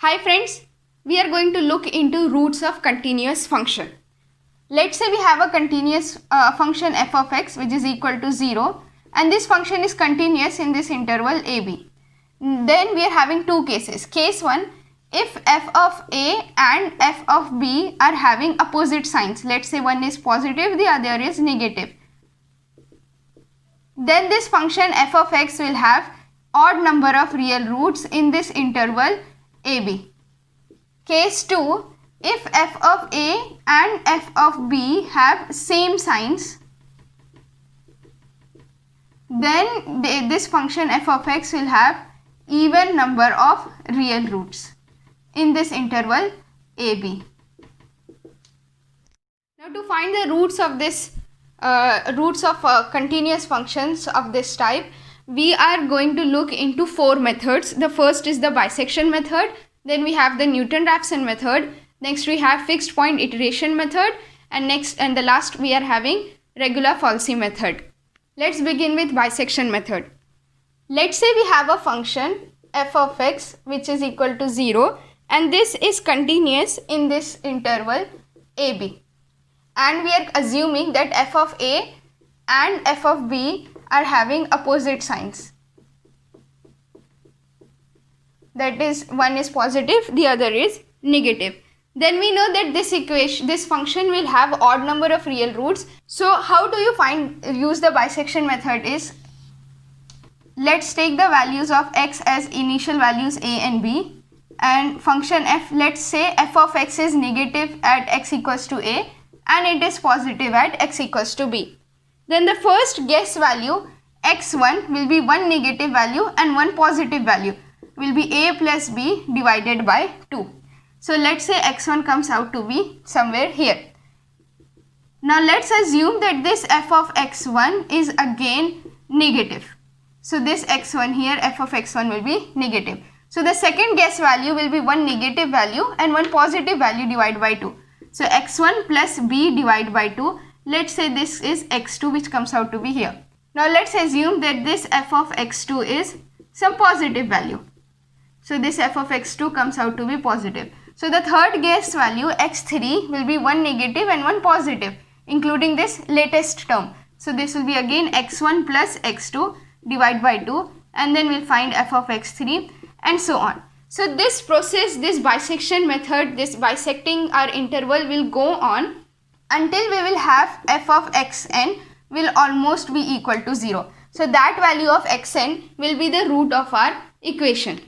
Hi friends, we are going to look into roots of continuous function. Let's say we have a continuous function f of x which is equal to 0 and this function is continuous in this interval ab. Then we are having two cases. Case 1, if f of a and f of b are having opposite signs, let's say one is positive, the other is negative, then this function f of x will have odd number of real roots in this interval AB. Case 2, if f of a and f of b have same signs, then this function f of x will have even number of real roots in this interval AB. Now to find the roots of this continuous functions of this type, we are going to look into four methods. The first is the bisection method, then we have the Newton-Raphson method, next we have fixed point iteration method, and the last we are having Regula-Folsi method. Let's begin with bisection method. Let's say we have a function f of x which is equal to 0 and this is continuous in this interval AB, and we are assuming that f of a and f of b are having opposite signs, that is one is positive, the other is negative. Then we know that this function will have odd number of real roots. So how do you use the bisection method is, let's take the values of x as initial values a and b, and function f, let's say f of x is negative at x equals to a and it is positive at x equals to b. Then the first guess value x1 will be one negative value and one positive value, will be a plus b divided by 2. So let's say x1 comes out to be somewhere here. Now let's assume that this f of x1 is again negative. So this x1 here, f of x1 will be negative. So the second guess value will be one negative value and one positive value divided by 2. So x1 plus b divided by 2, let's say this is x2 which comes out to be here. Now let's assume that this f of x2 is some positive value. So this f of x2 comes out to be positive. So the third guess value x3 will be one negative and one positive, including this latest term. So this will be again x1 plus x2 divided by 2, and then we'll find f of x3 and so on. So this process, this bisection method, this bisecting our interval will go on until we will have f of xn will almost be equal to 0. So that value of xn will be the root of our equation.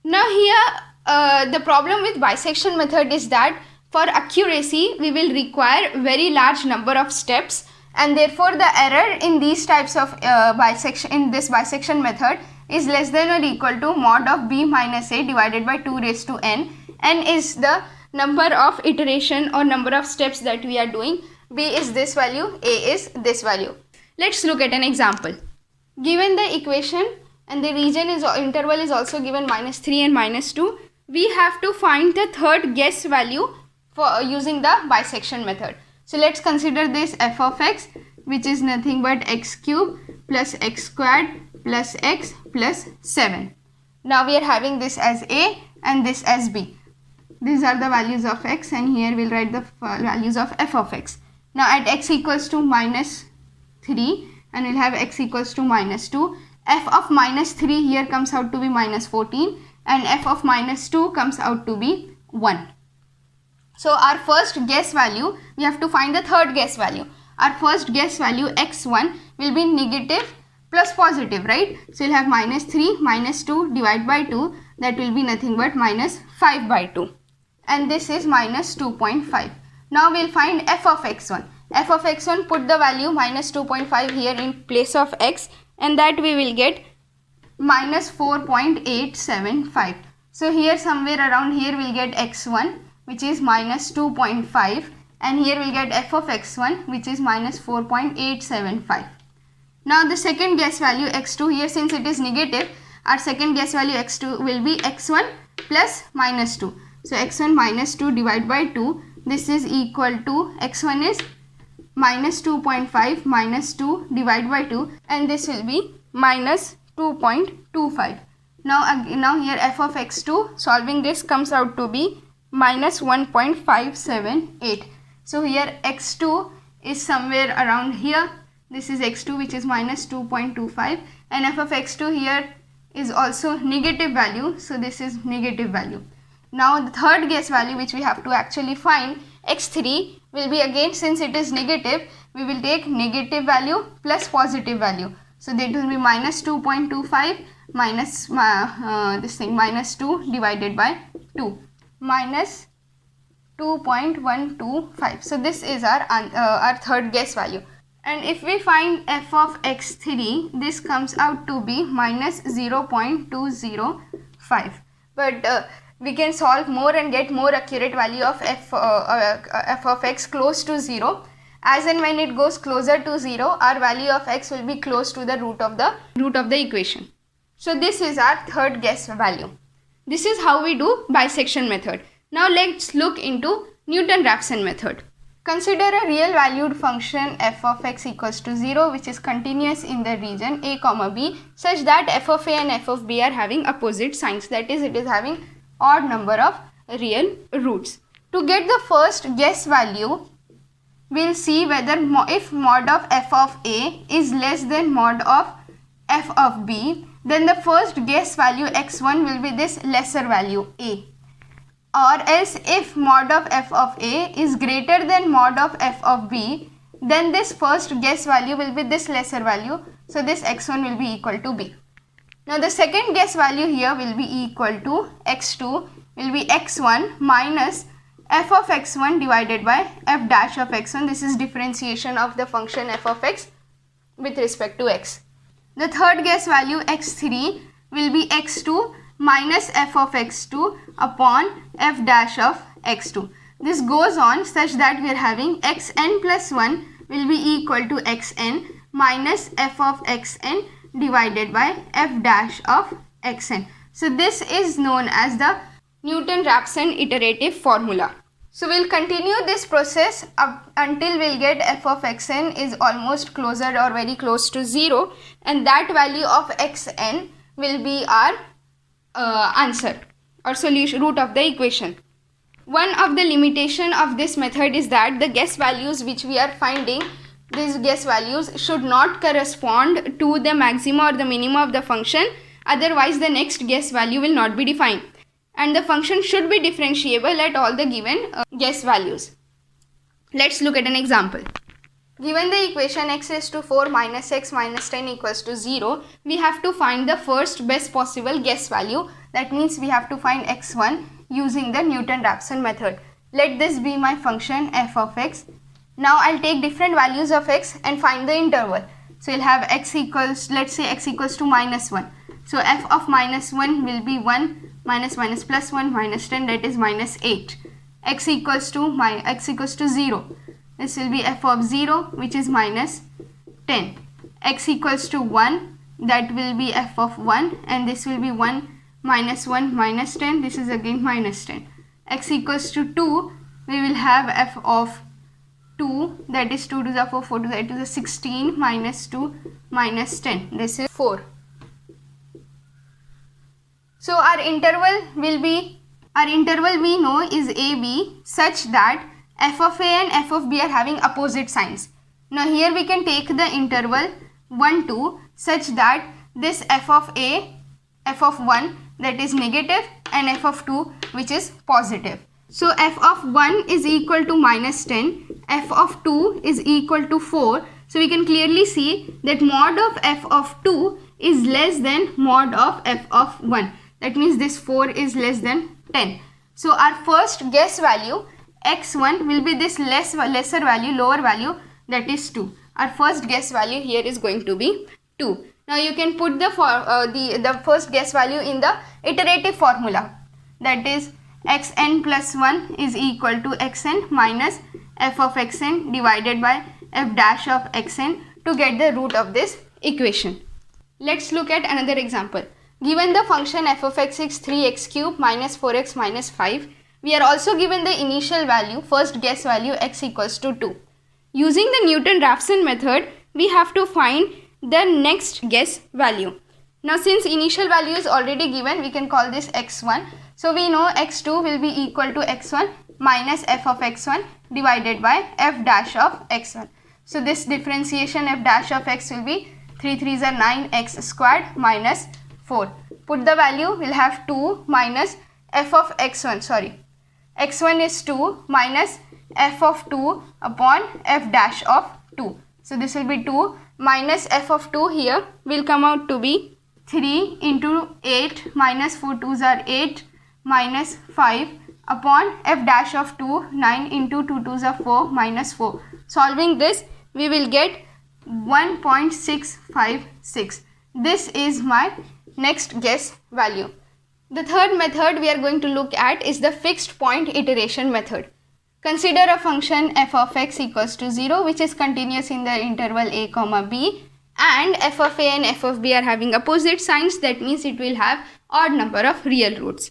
Now here the problem with bisection method is that for accuracy we will require very large number of steps, and therefore the error in these types of bisection method is less than or equal to mod of b minus a divided by 2 raised to n. N is the number of iteration or number of steps that we are doing, b is this value, a is this value. Let's look at an example. Given the equation and the interval is also given -3 and -2, we have to find the third guess value for using the bisection method. So let's consider this f of x, which is nothing but x cube plus x squared plus x plus 7. Now we are having this as a and this as b. These are the values of x, and here we'll write the values of f of x. Now at x equals to -3 and we'll have x equals to -2. F of -3 here comes out to be -14 and f of -2 comes out to be 1. So our first guess value, we have to find the third guess value. Our first guess value x1 will be negative plus positive, right? So we'll have -3 -2 divided by 2, that will be nothing but -5 by 2, and this is -2.5. Now we'll find f of x1. F of x1, put the value -2.5 here in place of x, and that we will get -4.875. So here somewhere around here we'll get x1 which is -2.5, and here we'll get f of x1 which is -4.875. Now the second guess value x2, here since it is negative, our second guess value x2 will be x1 plus -2. So x1 -2 divided by 2, this is equal to, x1 is -2.5 -2 divided by 2, and this will be -2.25. Now here f of x2, solving this comes out to be minus 1.578. So here x2 is somewhere around here. This is x2, which is minus 2.25, and f of x2 here is also negative value, so this is negative value. Now the third guess value which we have to actually find, x3, will be, again, since it is negative, we will take negative value plus positive value. So that will be minus 2.25 minus minus 2 divided by 2, minus 2.125. So this is our third guess value. And if we find f of x3, this comes out to be minus 0.205. But we can solve more and get more accurate value of f of x close to 0. As and when it goes closer to 0, our value of x will be close to the root of the equation. So this is our third guess value. This is how we do bisection method. Now let's look into Newton-Raphson method. Consider a real valued function f of x equals to 0, which is continuous in the region a comma b, such that f of a and f of b are having opposite signs, that is, it is having odd number of real roots. To get the first guess value, we'll see whether if mod of f of a is less than mod of f of b, then the first guess value x1 will be this lesser value a. Or else if mod of f of a is greater than mod of f of b, then this first guess value will be this lesser value, so this x1 will be equal to b. Now the second guess value here will be equal to x2 will be x1 minus f of x1 divided by f dash of x1. This is differentiation of the function f of x with respect to x. The third guess value x3 will be x2 minus f of x2 upon f dash of x2. This goes on such that we are having xn plus 1 will be equal to xn minus f of xn divided by f dash of xn. So this is known as the Newton-Raphson iterative formula. So we'll continue this process up until we'll get f of xn is almost closer or very close to 0, and that value of xn will be our answer or solution, root of the equation. One of the limitation of this method is that the guess values which we are finding, these guess values should not correspond to the maxima or the minima of the function, otherwise the next guess value will not be defined, and the function should be differentiable at all the given guess values. Let's look at an example. Given the equation x raised to 4 minus x minus 10 equals to 0, we have to find the first best possible guess value. That means we have to find x1 using the Newton-Raphson method. Let this be my function f of x. Now I'll take different values of x and find the interval. So we'll have x equals, let's say x equals to minus 1. So f of minus 1 will be 1 minus minus plus 1 minus 10, that is minus 8. X equals to 0. This will be f of 0, which is minus 10. X equals to 1, that will be f of 1, and this will be 1 minus 10, this is again minus 10. X equals to 2, we will have f of 2, that is 2 to the 4, 4 to the 8 to the 16 minus 2 minus 10, this is 4. So our interval we know is AB, such that f of a and f of b are having opposite signs. Now here we can take the interval 1, 2 such that this f of a, f of 1, that is negative, and f of 2, which is positive. So f of 1 is equal to minus 10, f of 2 is equal to 4. So we can clearly see that mod of f of 2 is less than mod of f of 1. That means this 4 is less than 10. So our first guess value x1 will be this lesser value, lower value, that is 2. Our first guess value here is going to be 2. Now you can put the first guess value in the iterative formula, that is xn plus 1 is equal to xn minus f of xn divided by f dash of xn to get the root of this equation. Let's look at another example. Given the function f of x is 3x cube minus 4x minus 5, we are also given the initial value, first guess value, x equals to 2. Using the Newton-Raphson method, we have to find the next guess value. Now since initial value is already given, we can call this x1. So we know x2 will be equal to x1 minus f of x1 divided by f dash of x1. So this differentiation f dash of x will be 3 3s are 9x squared minus 4. Put the value, we'll have 2 minus f of x1, x1 is 2 minus f of 2 upon f dash of 2. So this will be 2 minus f of 2 here will come out to be 3 into 8 minus 4 2s are 8 minus 5 upon f dash of 2, 9 into 2 2s are 4 minus 4. Solving this, we will get 1.656. This is my next guess value. The third method we are going to look at is the fixed point iteration method. Consider a function f of x equals to 0 which is continuous in the interval a comma b, and f of a and f of b are having opposite signs. That means it will have odd number of real roots.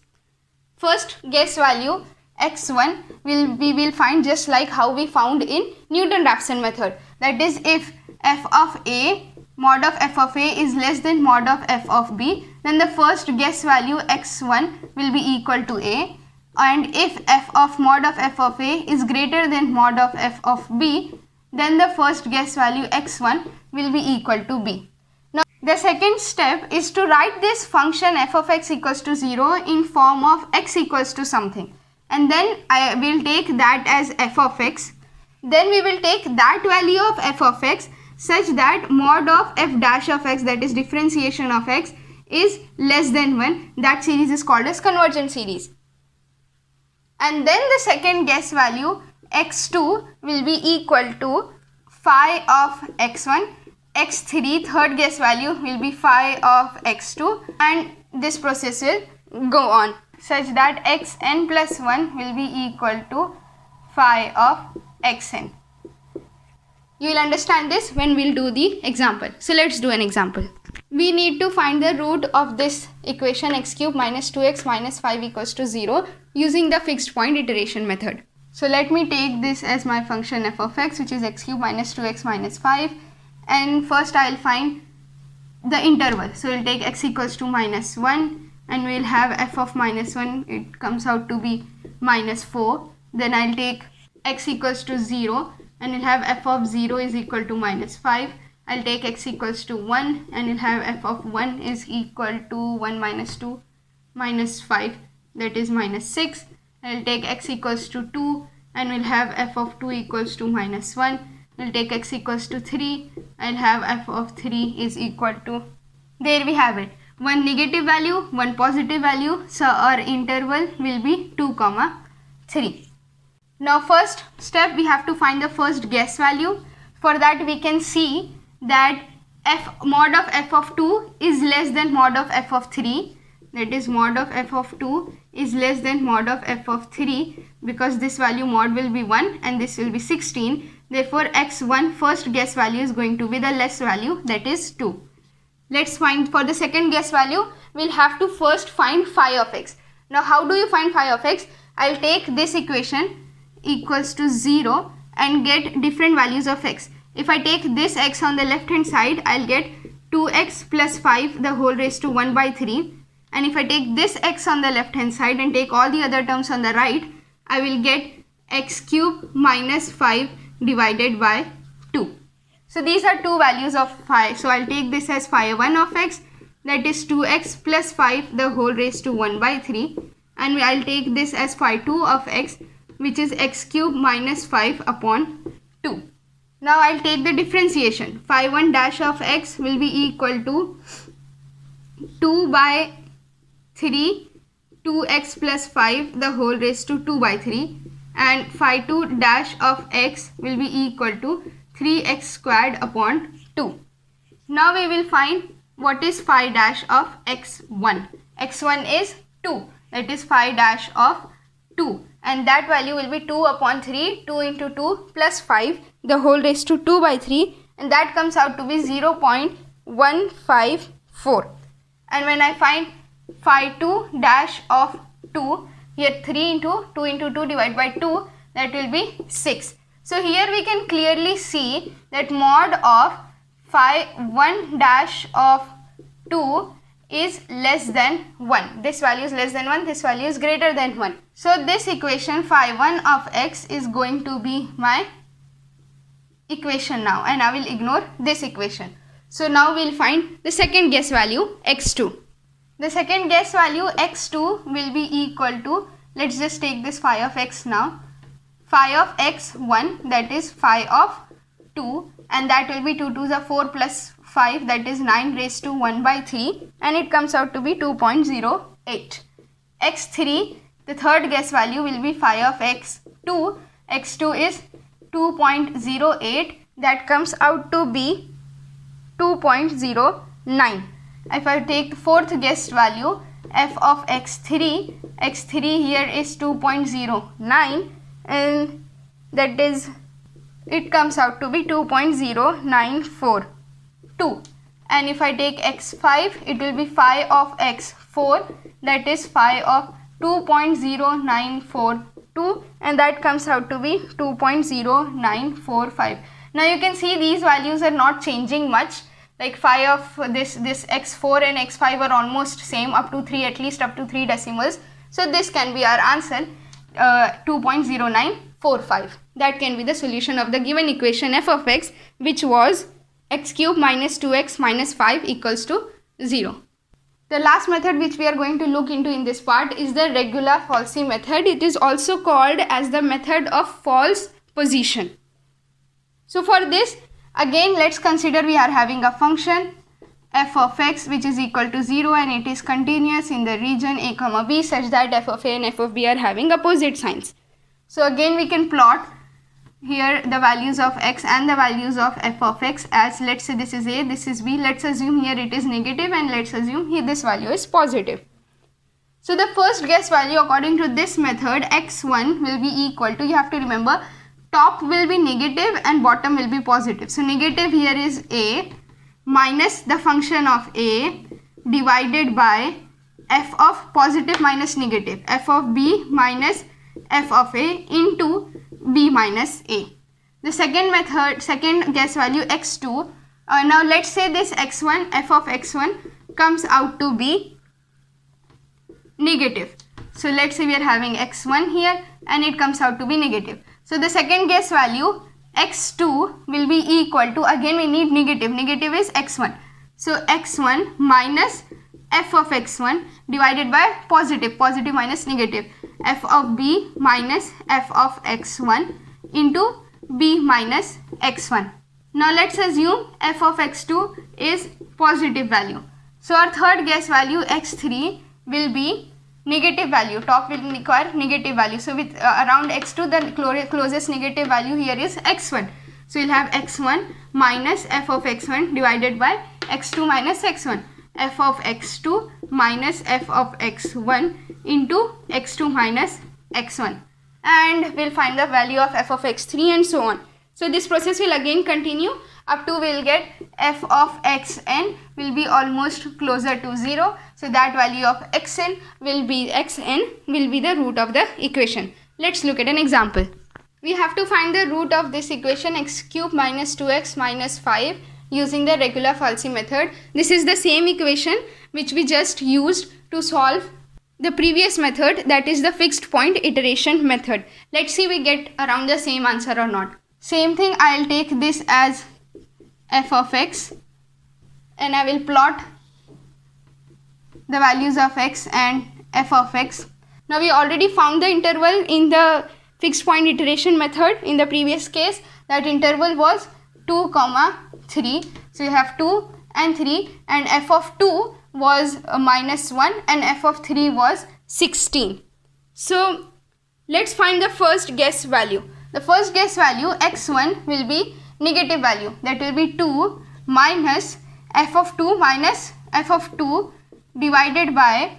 First guess value x1 we will find just like how we found in Newton-Raphson method. That is, if f of a mod of f of a is less than mod of f of b, then the first guess value x1 will be equal to a, and if f of mod of f of a is greater than mod of f of b, then the first guess value x1 will be equal to b. Now the second step is to write this function f of x equals to 0 in form of x equals to something, and then I will take that as f of x. Then we will take that value of f of x such that mod of f dash of x, that is differentiation of x, is less than 1. That series is called as convergent series. And then the second guess value x2 will be equal to phi of x1, x3 third guess value will be phi of x2, and this process will go on such that xn plus 1 will be equal to phi of xn. You will understand this when we'll do the example. So let's do an example. We need to find the root of this equation x cube minus 2x minus 5 equals to 0 using the fixed point iteration method. So let me take this as my function f of x, which is x cube minus 2x minus 5, and first I will find the interval. So we'll take x equals to minus 1 and we'll have f of minus 1, it comes out to be minus 4. Then I'll take x equals to 0 and we'll have f of 0 is equal to minus 5. I'll take x equals to 1 and we'll have f of 1 is equal to 1 minus 2 minus 5, that is minus 6. I'll take x equals to 2 and we'll have f of 2 equals to minus 1. We'll take x equals to 3. I'll have f of 3 is equal to, there we have it, one negative value, one positive value. So our interval will be 2, 3. Now first step, we have to find the first guess value. For that we can see that f mod of f of 2 is less than mod of f of 3. That is, mod of f of 2 is less than mod of f of 3, because this value mod will be 1 and this will be 16. Therefore x1 first guess value is going to be the less value, that is 2. Let's find for the second guess value, we'll have to first find phi of x. Now how do you find phi of x? I'll take this equation equals to 0 and get different values of x. If I take this x on the left hand side, I'll get 2x plus 5 the whole raised to 1 by 3. And if I take this x on the left hand side and take all the other terms on the right, I will get x cube minus 5 divided by 2. So these are two values of phi. So I'll take this as phi 1 of x, that is 2x plus 5 the whole raised to 1 by 3. And I'll take this as phi 2 of x, which is x cube minus 5 upon 2. Now I'll take the differentiation. Phi 1 dash of x will be equal to 2 by 3 2x plus 5 the whole raised to 2 by 3, and phi 2 dash of x will be equal to 3x squared upon 2. Now we will find what is phi dash of x1. x1 is 2, that is phi dash of 2, and that value will be 2 upon 3, 2 into 2 plus 5 the whole raised to 2 by 3, and that comes out to be 0.154. And when I find phi 2 dash of 2, here 3 into 2 into 2 divided by 2, that will be 6. So here we can clearly see that mod of phi 1 dash of 2 is less than 1. This value is less than 1, this value is greater than 1. So this equation phi 1 of x is going to be my equation now, and I will ignore this equation. So now we will find the second guess value x2. The second guess value x2 will be equal to, let's just take this phi of x now, phi of x1, that is phi of 2, and that will be 2 2s are 4 plus 5, that is 9 raised to 1 by 3, and it comes out to be 2.08. x3, the third guess value will be phi of x2. x2 is 2.08, that comes out to be 2.09. If I take the fourth guessed value, f of x3, x3 here is 2.09, and that is, it comes out to be 2.0942. And if I take x5, it will be phi of x4, that is phi of 2.0942, and that comes out to be 2.0945. Now you can see these values are not changing much. Like phi of this x4 and x5 are almost same, up to 3, at least up to 3 decimals. So this can be our answer, 2.0945. That can be the solution of the given equation f of x, which was x cube minus 2x minus 5 equals to 0. The last method which we are going to look into in this part is the regular falsi method. It is also called as the method of false position. So for this, again let's consider we are having a function f of x which is equal to 0, and it is continuous in the region a comma b such that f of a and f of b are having opposite signs. So again we can plot here the values of x and the values of f of x as, let's say this is a, this is b. Let's assume here it is negative, and let's assume here this value is positive. So the first guess value according to this method, x1 will be equal to, you have to remember, top will be negative and bottom will be positive. So negative here is a minus the function of a divided by f of positive minus negative, f of b minus f of a into b minus a. The second method, second guess value x2, now let's say this x1, f of x1 comes out to be negative. So let's say we are having x1 here and it comes out to be negative. So the second guess value x2 will be equal to, again we need negative, negative is x1. So x1 minus f of x1 divided by positive, positive minus negative, f of b minus f of x1 into b minus x1. Now let's assume f of x2 is positive value. So our third guess value x3 will be negative value, top will require negative value. So with around x2 the closest negative value here is x1. So you'll have x1 minus f of x1 divided by x2 minus x1, f of x2 minus f of x1 into x2 minus x1, and we'll find the value of f of x3 and so on. So this process will again continue up to we'll get f of xn will be almost closer to 0. So that value of xn will be the root of the equation. Let's look at an example. We have to find the root of this equation x cube minus 2x minus 5 using the regular falsi method. This is the same equation which we just used to solve the previous method, that is the fixed point iteration method. Let's see we get around the same answer or not. Same thing, I'll take this as f of x and I will plot the values of x and f of x. Now we already found the interval in the fixed point iteration method in the previous case. That interval was 2, 3. So you have 2 and 3, and f of 2 was minus 1 and f of 3 was 16. So let's find the first guess value. The first guess value x1 will be negative value, that will be 2 minus f of 2 minus f of 2 divided by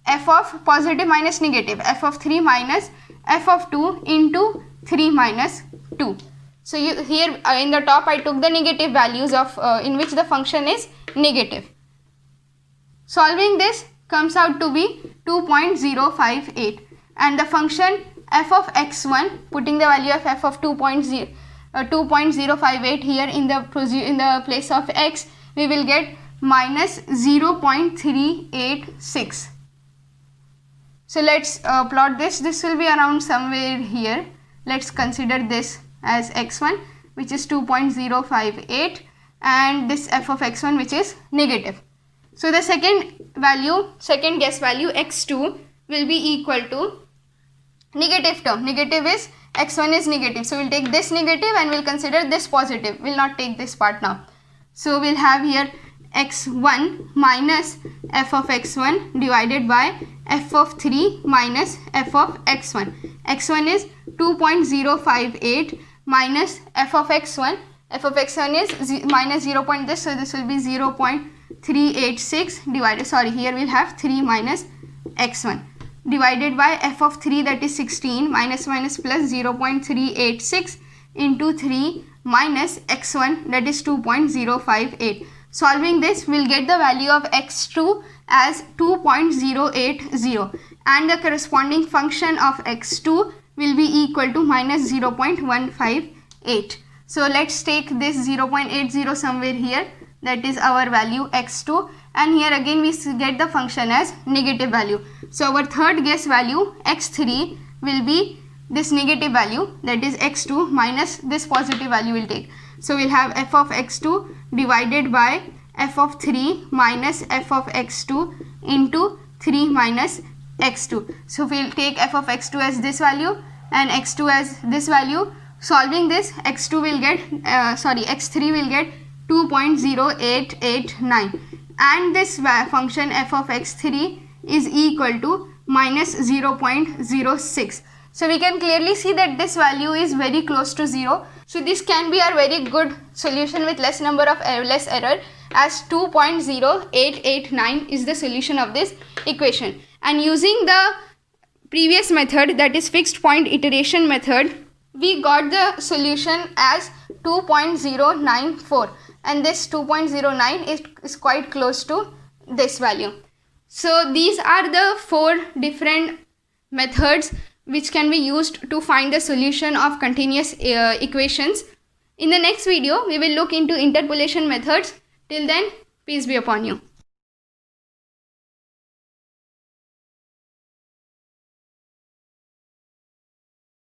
f of positive minus negative, f of 3 minus f of 2 into 3 minus 2. So here in the top I took the negative values of in which the function is negative. Solving this comes out to be 2.058, and the function f of x1, putting the value of f of 2.058 here in the place of x, we will get minus 0.386. So let's plot this. This will be around somewhere here. Let's consider this as x1, which is 2.058, and this f of x1, which is negative. So the second guess value x2 will be equal to negative term. Negative is x1 is negative, so we'll take this negative and we'll consider this positive. We'll not take this part now. So we'll have here x1 minus f of x1 divided by f of 3 minus f of x1. x1 is 2.058 minus f of x1. f of x1 is minus 0. This, so this will be 0.386 divided, here we'll have 3 minus x1 divided by f of 3, that is 16, minus plus 0.386 into 3 minus x1, that is 2.058. Solving this, we'll get the value of x2 as 2.080, and the corresponding function of x2 will be equal to minus 0.158. So let's take this 0.80 somewhere here, that is our value x2, and here again we get the function as negative value. So our third guess value x3 will be this negative value, that is x2 minus this positive value we'll take. So we'll have f of x2 divided by f of 3 minus f of x2 into 3 minus x2. So we'll take f of x2 as this value and x2 as this value. Solving this, x3 will get 2.0889, and this function f of x3 is equal to minus 0.06. So we can clearly see that this value is very close to 0. So this can be a very good solution with less error, as 2.0889 is the solution of this equation. And using the previous method, that is fixed point iteration method, we got the solution as 2.094, and this 2.09 is quite close to this value. So these are the 4 different methods which can be used to find the solution of continuous equations. In the next video, we will look into interpolation methods. Till then, peace be upon you.